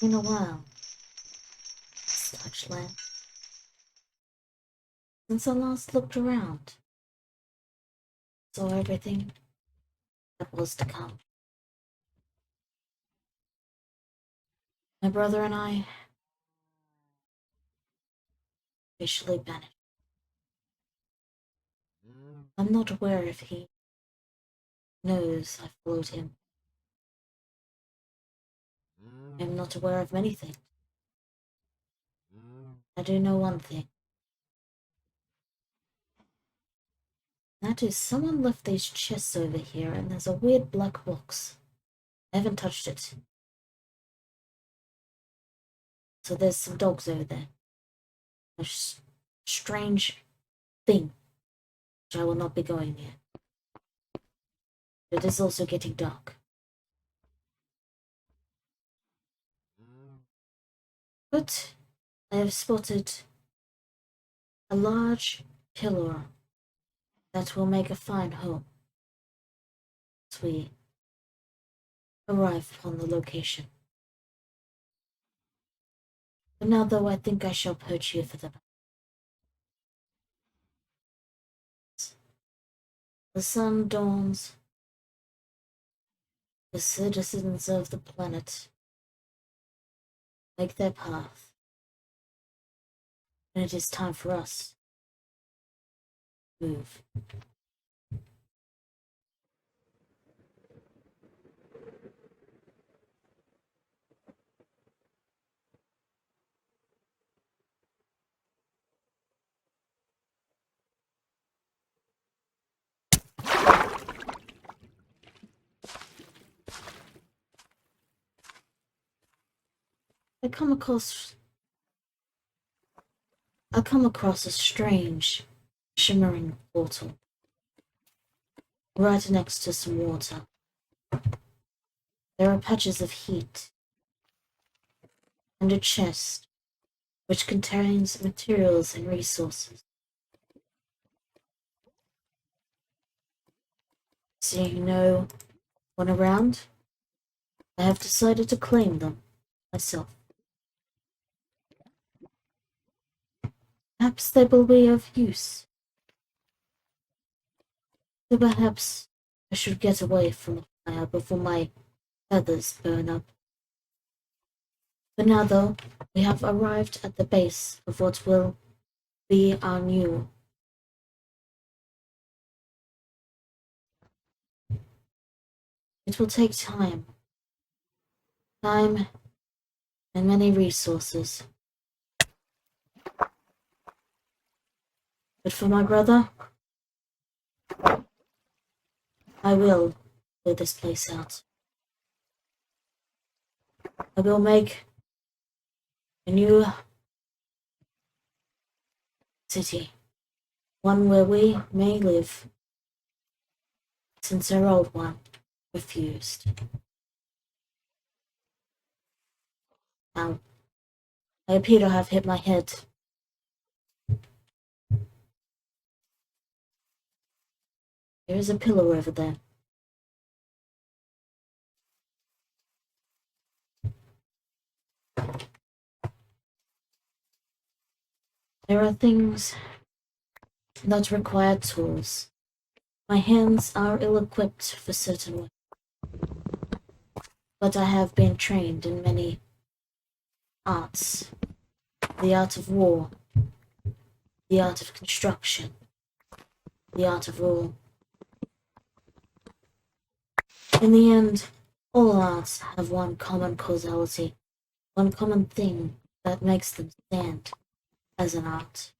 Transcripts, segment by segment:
been a while, Touchland, since I last looked around. Saw everything that was to come. My brother and I officially banished. I'm not aware if he knows I followed him. I'm not aware of many things. I do know one thing. That is, someone left these chests over here, and there's a weird black box. I haven't touched it. So there's some dogs over there. A strange thing, which I will not be going near. It is also getting dark. But I have spotted a large pillar that will make a fine home as we arrive upon the location. But now, though, I think I shall poach you for the sun dawns. The citizens of the planet make their path, and it is time for us to move. I come across a strange, shimmering portal right next to some water. There are patches of heat and a chest which contains materials and resources. Seeing no one around, I have decided to claim them myself. Perhaps they will be of use. So perhaps I should get away from the fire before my feathers burn up. For now, though, we have arrived at the base of what will be our new. It will take time and many resources. But for my brother, I will clear this place out. I will make a new city, one where we may live, since our old one refused. Now, I appear to have hit my head. There is a pillar over there. There are things that require tools. My hands are ill-equipped for certain work, but I have been trained in many arts. The art of war, the art of construction, the art of rule. In the end, all arts have one common causality, one common thing that makes them stand as an art.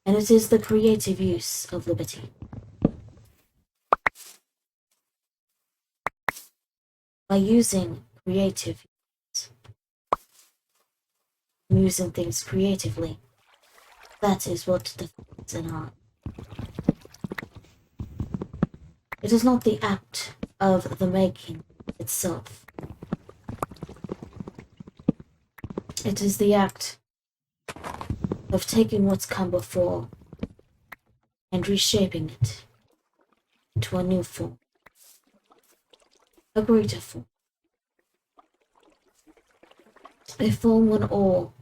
And it is the creative use of liberty. By using creative use, using things creatively, that is what defines an art. It is not the act of the making itself. It is the act of taking what's come before and reshaping it into a new form, a greater form. They form one all.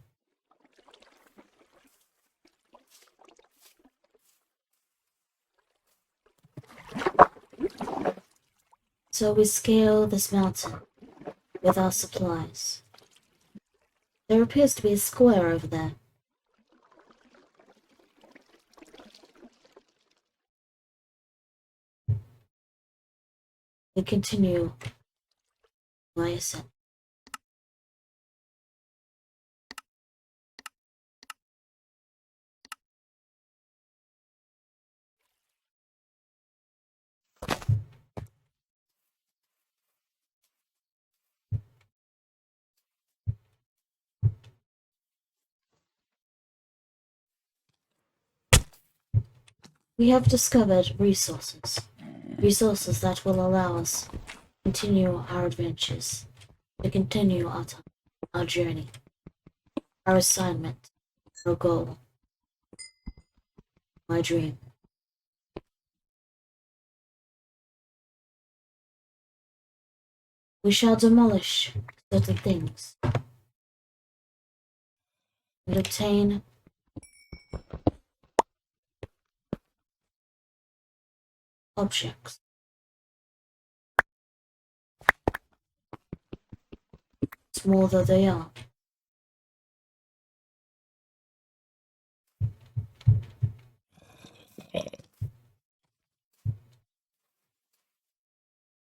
So we scale this mountain with our supplies. There appears to be a square over there. We continue my ascent. We have discovered resources that will allow us to continue our adventures, to continue our journey, our assignment, our goal, my dream. We shall demolish certain things and obtain objects. Small though they are.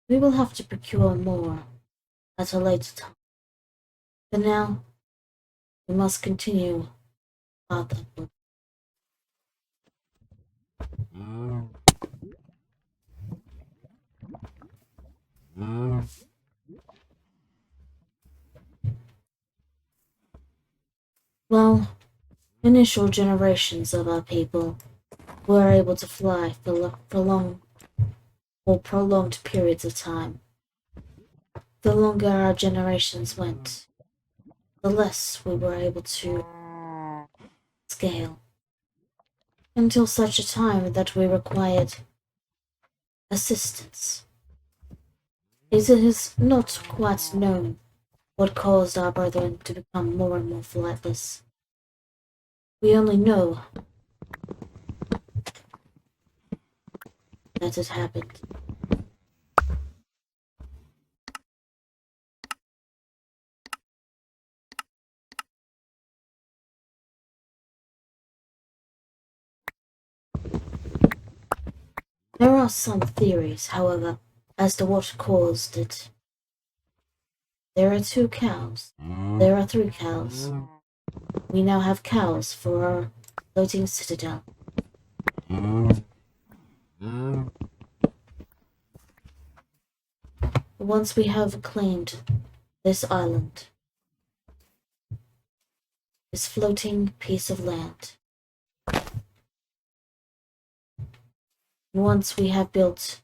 We will have to procure more at a later time. For now, we must continue path upward. Well, initial generations of our people were able to fly for long or prolonged periods of time. The longer our generations went, the less we were able to scale, until such a time that we required assistance. It is not quite known what caused our brethren to become more and more flightless. We only know that it happened. There are some theories, however, as to what caused it. There are 2 cows. There are 3 cows. We now have cows for our floating citadel. Once we have claimed this island, this floating piece of land, once we have built,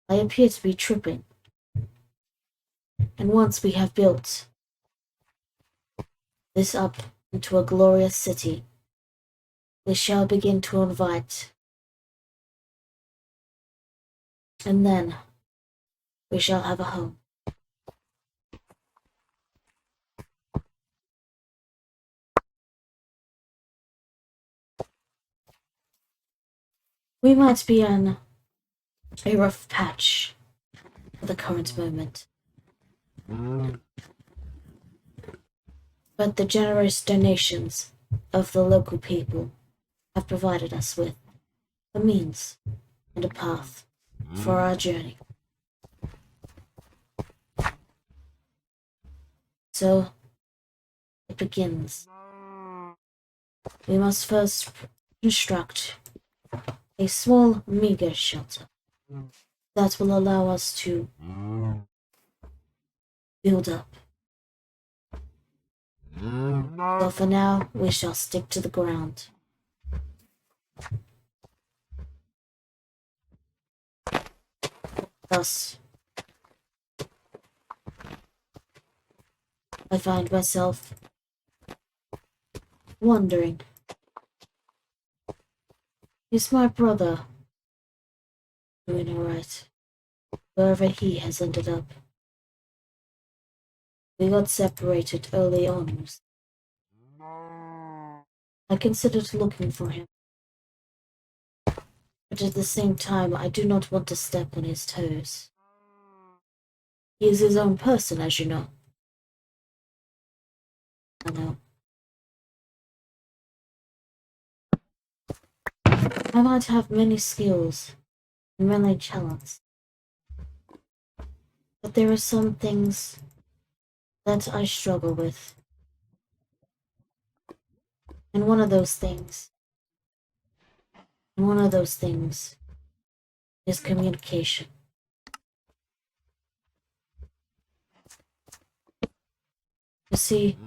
I appear to be tripping, and once we have built this up into a glorious city, we shall begin to invite, and then we shall have a home. We might be in a rough patch for the current moment, but the generous donations of the local people have provided us with a means and a path for our journey. So it begins. We must first construct a small, meager shelter that will allow us to build up. So for now, we shall stick to the ground. Thus, I find myself wondering, is my brother doing alright, wherever he has ended up? We got separated early on. I considered looking for him, but at the same time I do not want to step on his toes. He is his own person, as you know. I know. I might have many skills and many talents, but there are some things that I struggle with. And one of those things is communication. You see,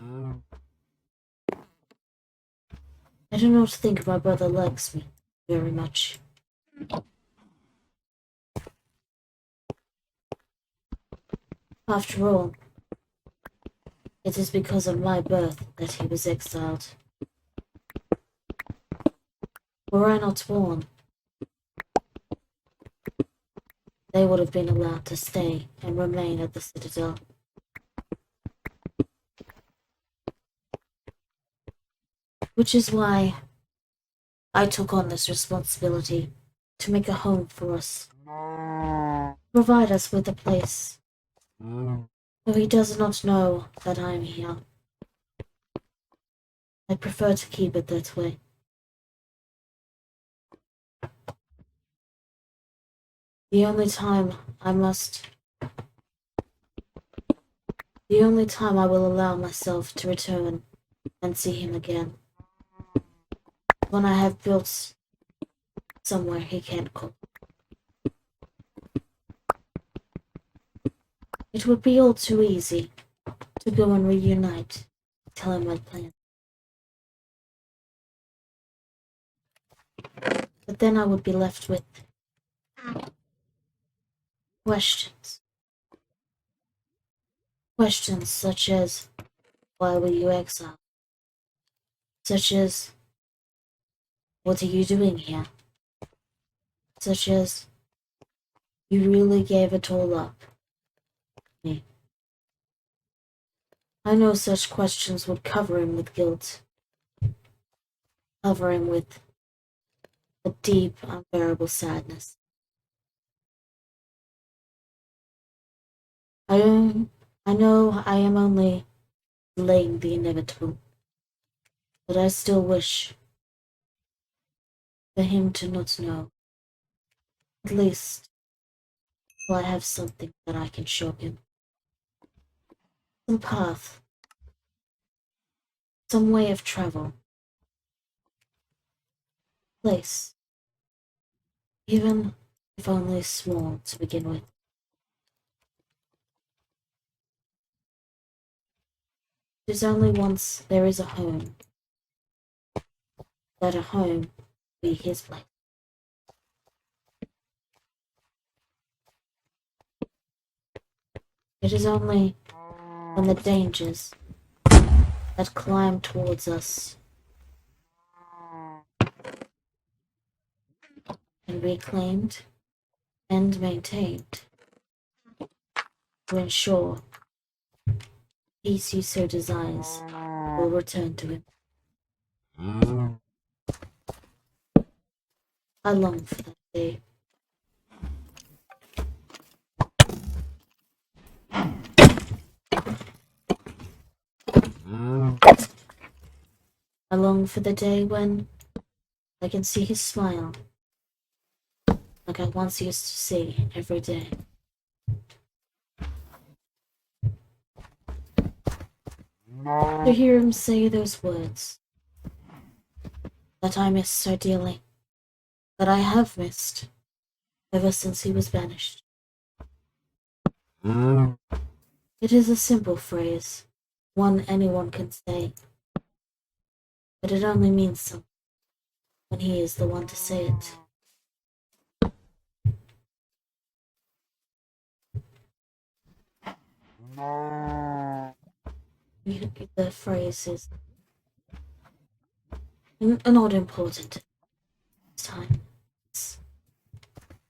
I do not think my brother likes me very much. After all, it is because of my birth that he was exiled. Were I not born, they would have been allowed to stay and remain at the Citadel. Which is why I took on this responsibility to make a home for us, provide us with a place. Though he does not know that I am here, I prefer to keep it that way. The only time I will allow myself to return and see him again, when I have built somewhere he can't go. It would be all too easy to go and reunite, tell him my plan. But then I would be left with questions. Questions such as, why were you exiled? Such as, what are you doing here? Such as, you really gave it all up. Me. I know such questions would cover him with guilt. Cover him with a deep, unbearable sadness. I know I am only delaying the inevitable, but I still wish for him to not know. At least, till I have something that I can show him. Some path. Some way of travel. Place. Even if only small to begin with. It is only once there is a home that a home be his place. It is only when the dangers that climb towards us can be claimed and maintained to ensure peace he so desires will return to him. I long for that day. I long for the day when I can see his smile, like I once used to see every day. To hear him say those words that I miss so dearly, that I have missed ever since he was banished. It is a simple phrase, one anyone can say, but it only means something when he is the one to say it. The phrase is not important this time.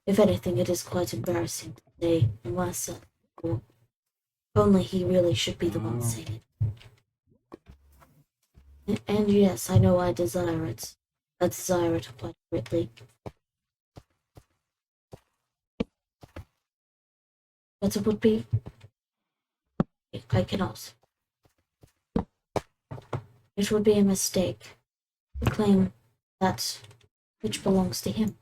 If anything, it is quite embarrassing to say myself, Only he really should be the one saying it. And yes, I know I desire it. I desire it quite greatly. But it would be... I cannot. It would be a mistake to claim that which belongs to him.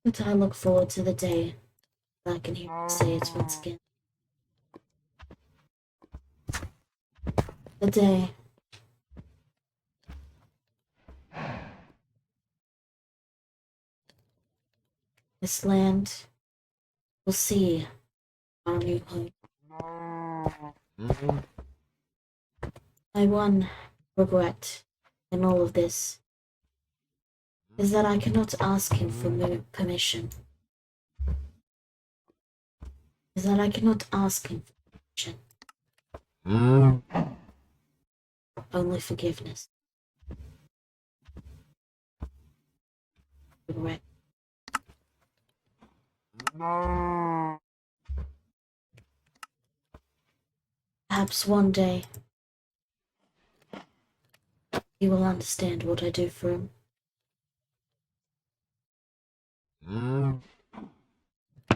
But I look forward to the day that I can hear him say it once again. The day this land will see our new home. My one regret in all of this is that I cannot ask him for permission. Is that I cannot ask him for permission. Only forgiveness. Regret. Perhaps one day he will understand what I do for him.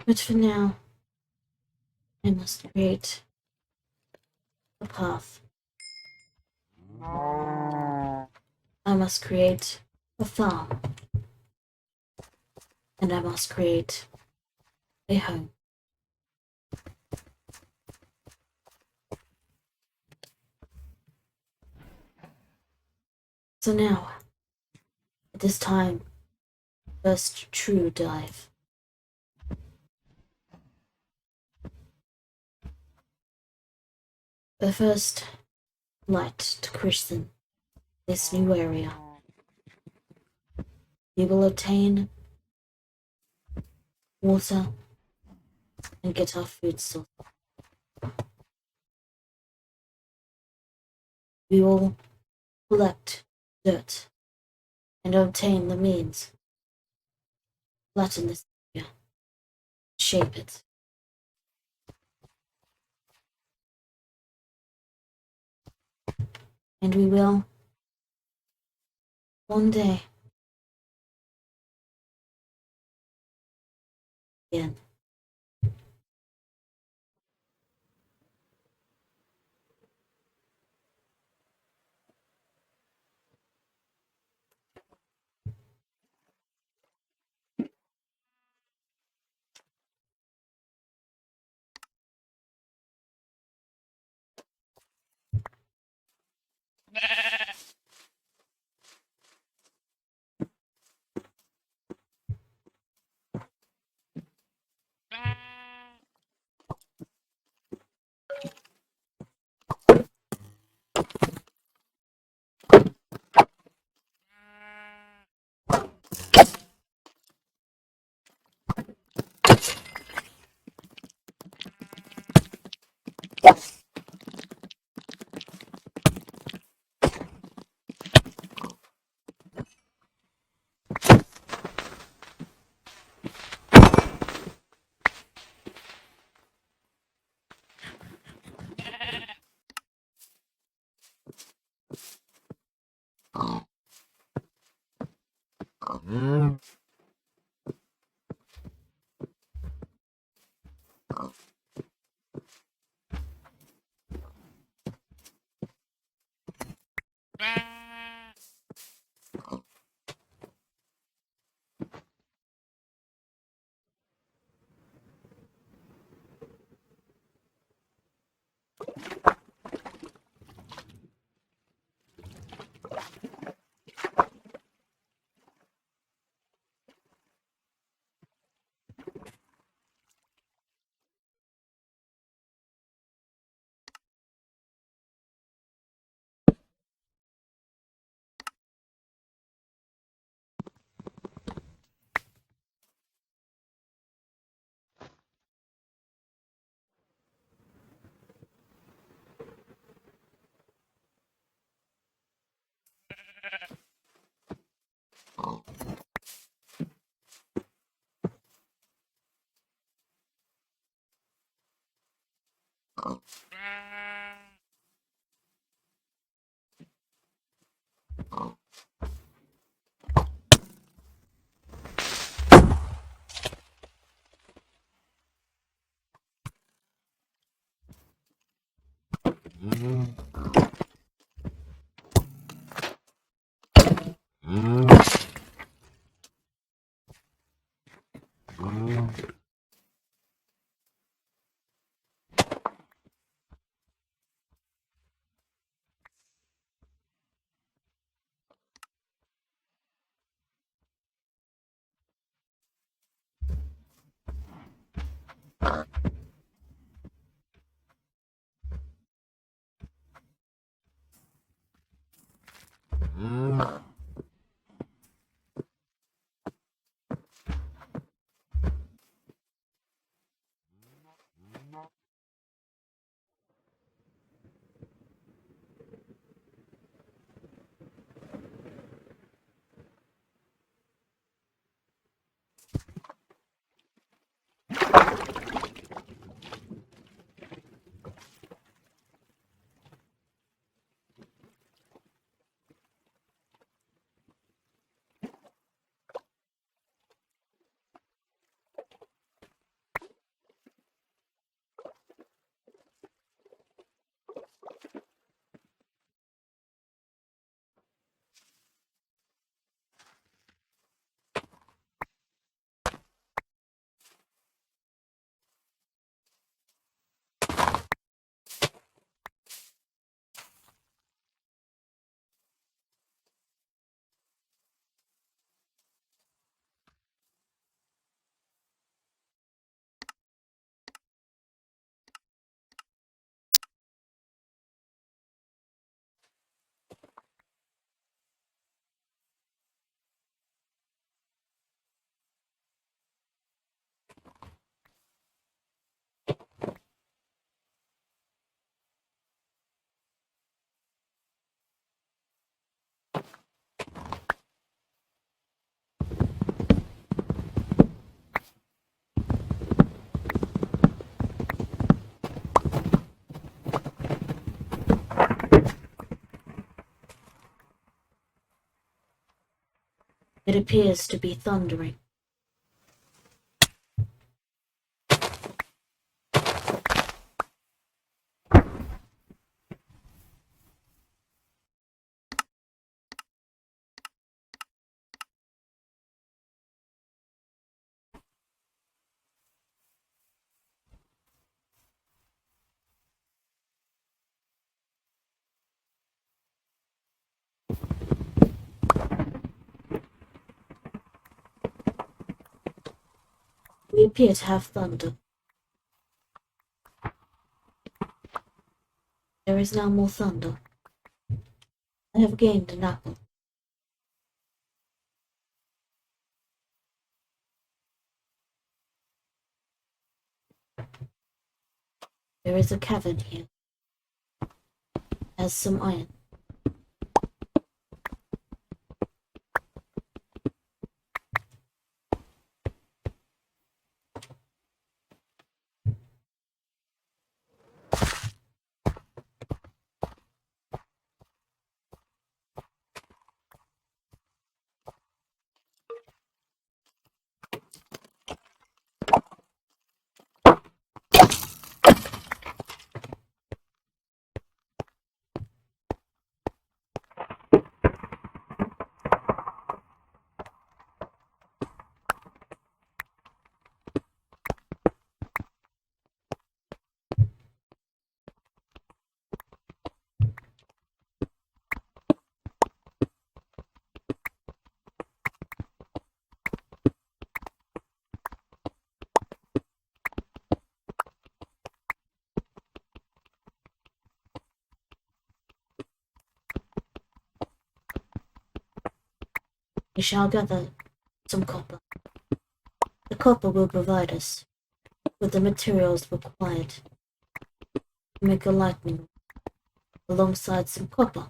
But for now, I must create a path. I must create a farm. And I must create a home. So now, it is time, first true dive. The first light to christen this new area. We will obtain water and get our food source. We will collect dirt and obtain the means. Flatten this area. Shape it. And we will, one day, again. It appears to be thundering. We appear to have thunder. There is now more thunder. I have gained an apple. There is a cavern here. It has some iron. We shall gather some copper. The copper will provide us with the materials required to make a lightning alongside some copper.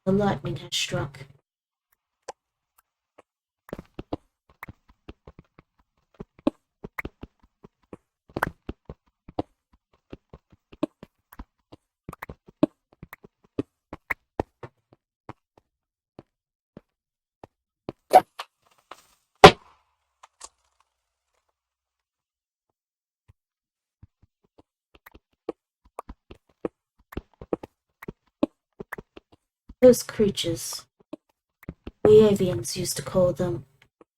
The lightning has struck. Those creatures, we avians used to call them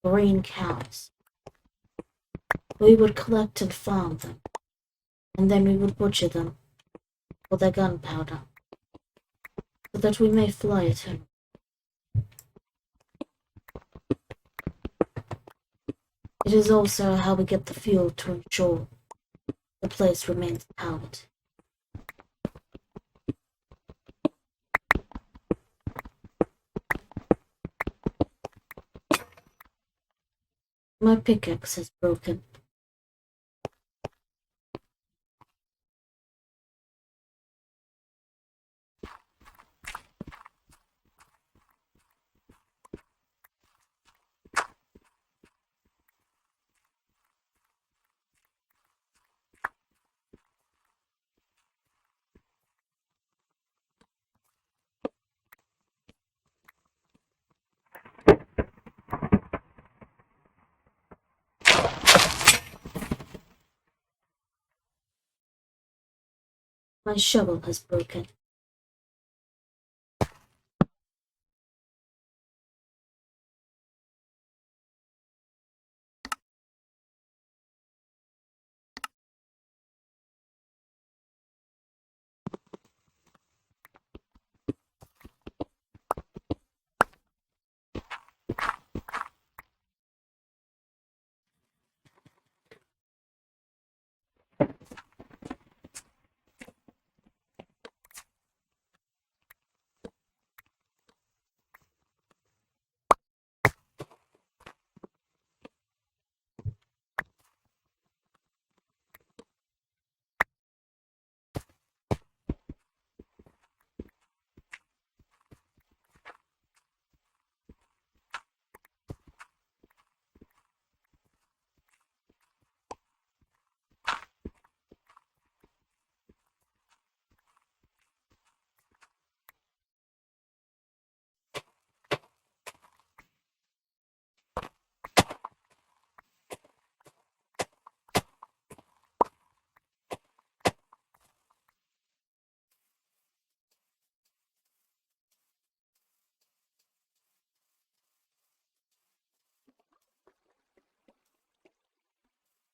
green cows. We would collect and farm them, and then we would butcher them for their gunpowder, so that we may fly at home. It is also how we get the fuel to ensure the place remains powered. My pickaxe is broken. My shovel has broken.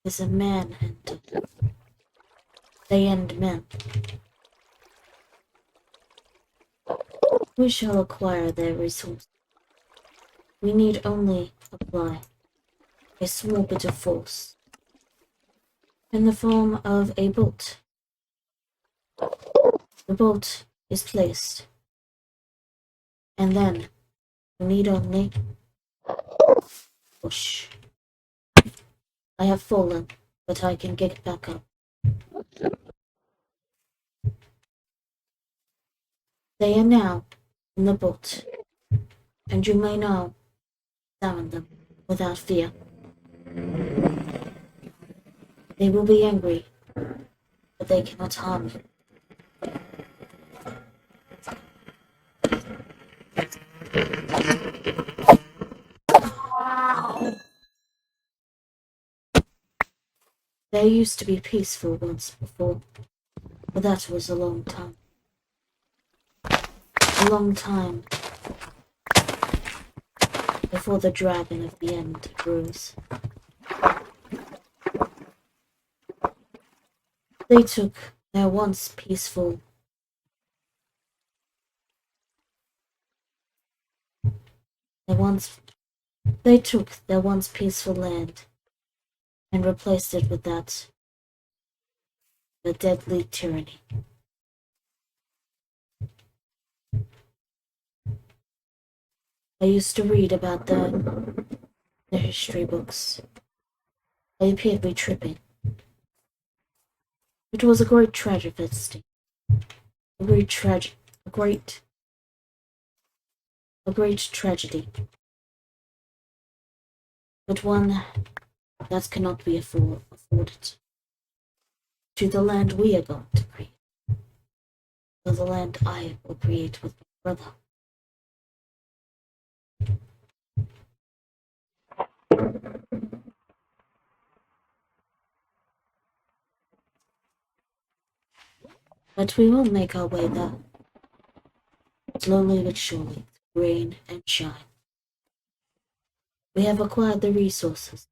Is a manhunter. They end men. We shall acquire their resources. We need only apply a small bit of force in the form of a bolt. The bolt is placed, and then we need only push. I have fallen, but I can get back up. They are now in the boat, and you may now examine them without fear. They will be angry, but they cannot harm you. They used to be peaceful once before, but that was a long time. A long time before the dragon of the end rose. They took their once peaceful they took their once peaceful land and replaced it with that of a deadly tyranny. I used to read about the history books. I appeared to be tripping. It was a great tragedy. A great tragedy. But one that cannot be afforded. To the land we are going to create. To the land I will create with my brother. But we will make our way there. slowly but surely, through rain and shine. We have acquired the resources.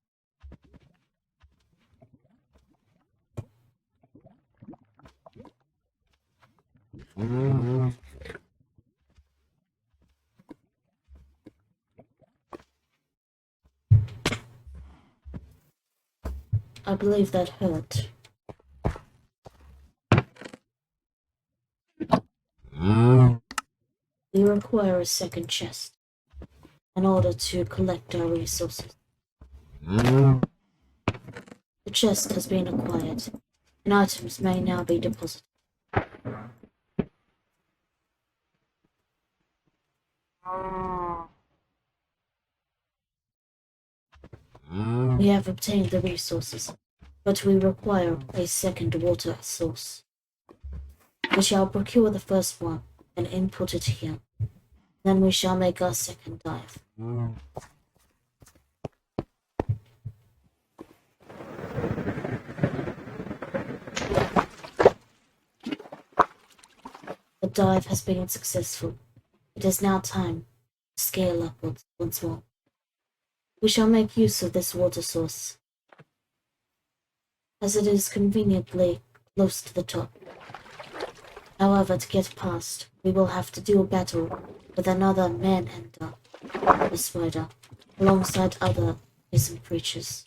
I believe that hurt. We require a second chest in order to collect our resources. The chest has been acquired, and items may now be deposited. We have obtained the resources, but we require a second water source. We shall procure the first one and input it here. Then we shall make our second dive. The dive has been successful. It is now time to scale upwards once more. We shall make use of this water source, as it is conveniently close to the top. However, to get past, we will have to do a battle with another man-ender, the spider, alongside other innocent creatures.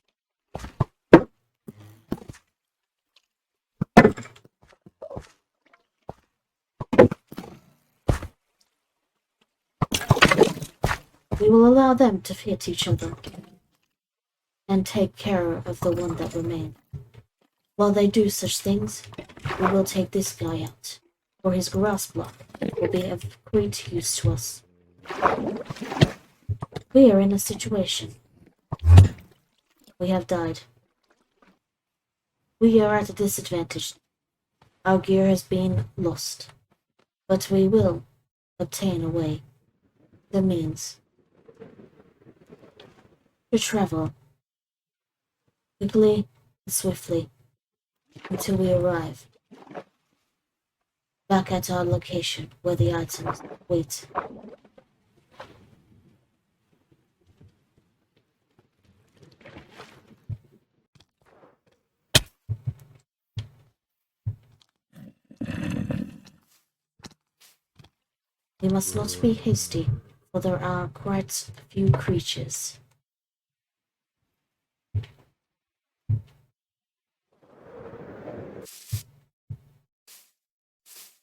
We will allow them to hit each other and take care of the one that remains. While they do such things, we will take this guy out, for his grass block will be of great use to us. We are in a situation. We have died. We are at a disadvantage. Our gear has been lost, but we will obtain a way, the means, to travel quickly and swiftly until we arrive back at our location where the items wait. We must not be hasty, for there are quite a few creatures.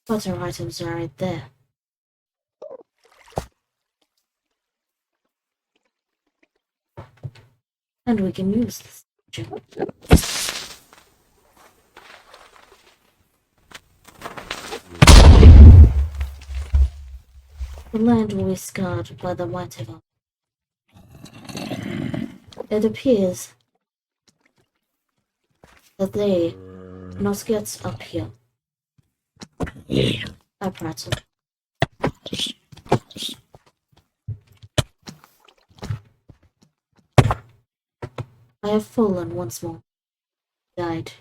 But our items are right there. And we can use this. The land will be scarred by the might of our. It appears that they cannot get up here. I prattle. I have fallen once more. Died.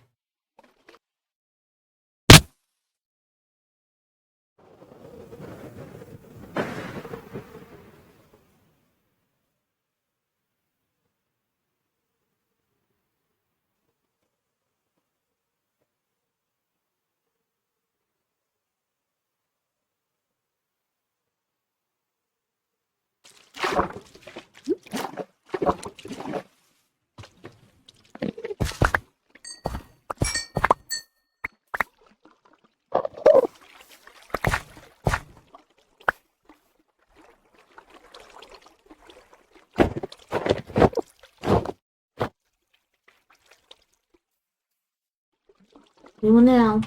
We will now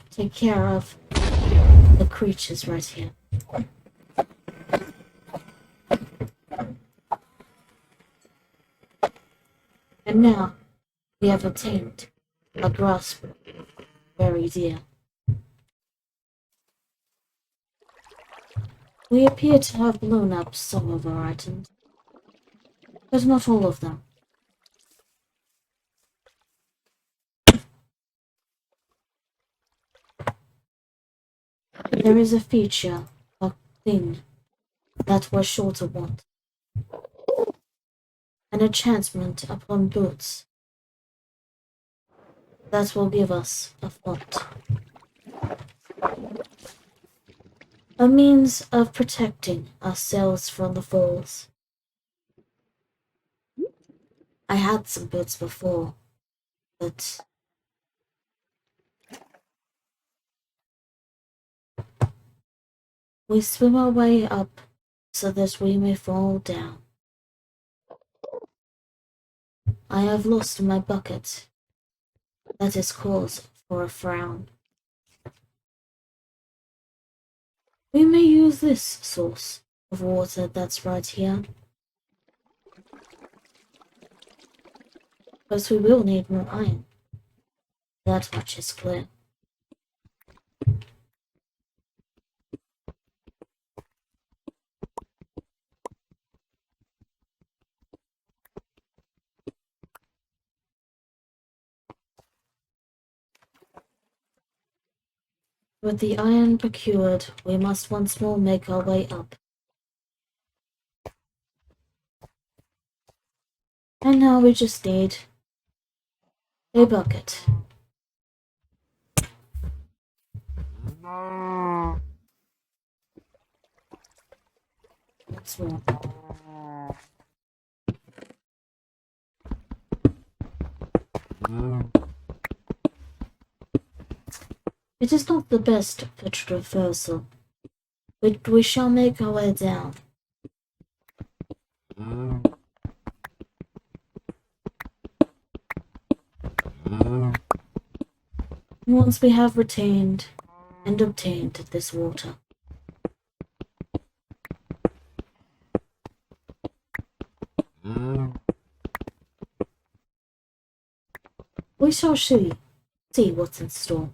take care of the creatures right here. And now we have obtained a grasp very dear. We appear to have blown up some of our items, but not all of them. There is a feature thing that we're sure to want. An enchantment upon boots that will give us a font. A means of protecting ourselves from the falls. I had some boots before, but we swim our way up so that we may fall down. I have lost my bucket. That is cause for a frown. We may use this source of water that's right here, but we will need more iron. That much is clear. With the iron procured, we must once more make our way up. And now we just need a bucket. Once more. It is not the best for traversal, but we shall make our way down. Once we have retained and obtained this water, we shall see what's in store.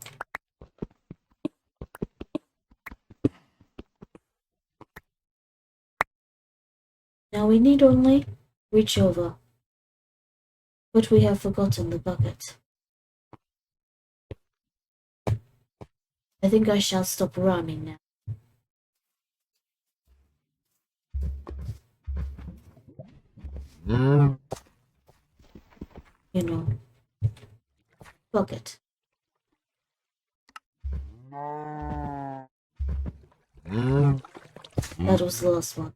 Now we need only reach over, but we have forgotten the bucket. I think I shall stop rhyming now. You know, bucket. That was the last one.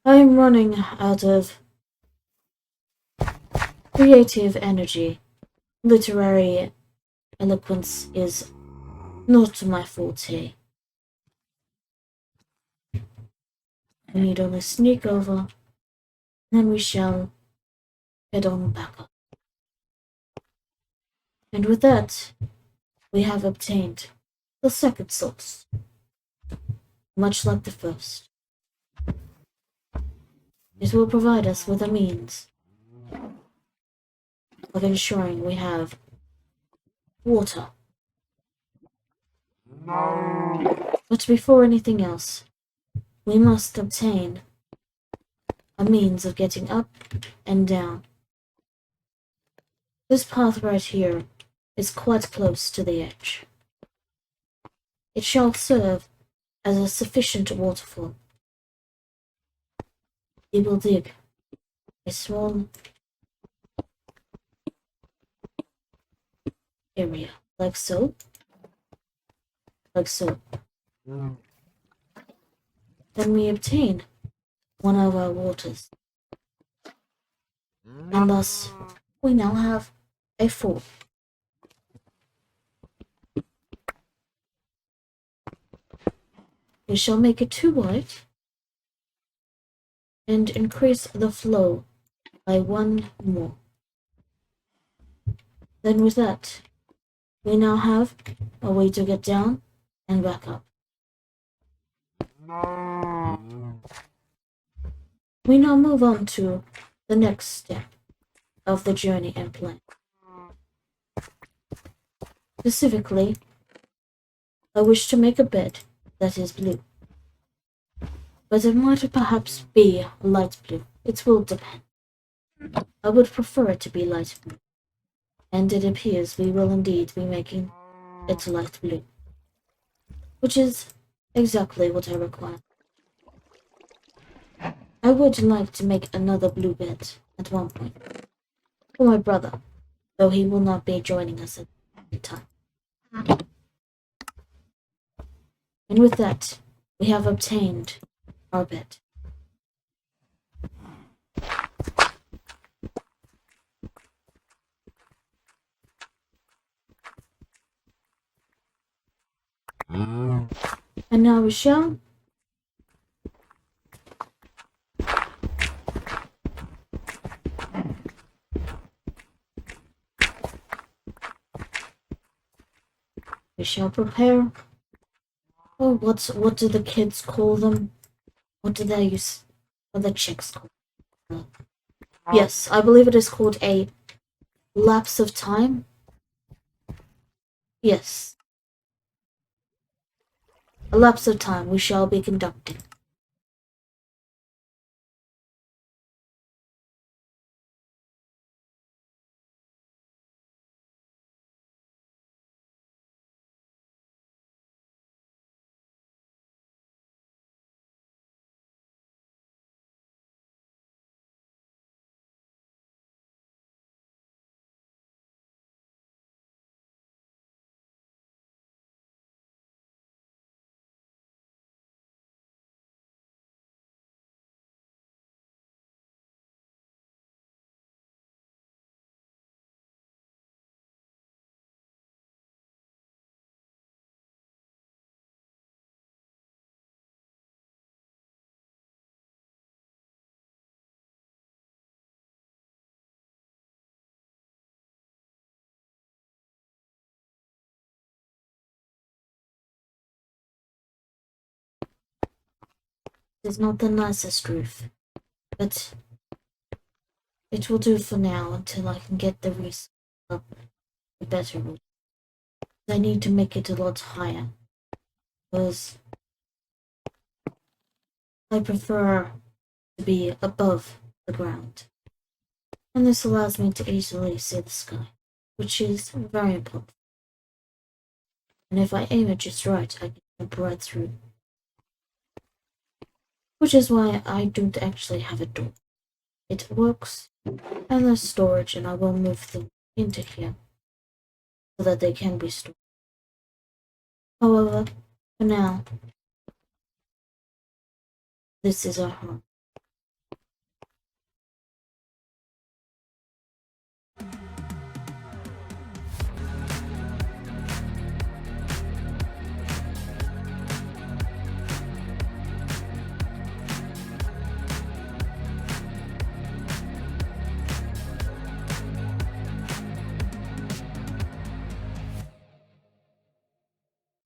I am running out of creative energy. Literary eloquence is not my forte. We need only sneak over, and then we shall head on back up. And with that, we have obtained the second source, much like the first. It will provide us with a means of ensuring we have water. But before anything else, we must obtain a means of getting up and down. This path right here is quite close to the edge. It shall serve as a sufficient waterfall. We will dig a small area, like so. Like so. Then we obtain one of our waters. And thus, we now have a fall. We shall make it 2 wide and increase the flow by 1 more. Then with that, we now have a way to get down and back up. We now move on to the next step of the journey and plan. Specifically, I wish to make a bed that is blue. But it might perhaps be light blue. It will depend. I would prefer it to be light blue. And it appears we will indeed be making it light blue. Which is exactly what I require. I would like to make another blue bed at one point for my brother, though he will not be joining us at the time. And with that, we have obtained our bed. And now we shall prepare. Oh, what do the kids call them? What do they use? What the chicks call? Yes, I believe it is called a lapse of time. Yes, a lapse of time we shall be conducting. It is not the nicest roof, but it will do for now until I can get the resource up a better roof. I need to make it a lot higher, because I prefer to be above the ground. And this allows me to easily see the sky, which is very important. And if I aim it just right, I can jump right through. Which is why I don't actually have a door. It works, and there's storage, and I will move them into here so that they can be stored. However, for now, this is our home.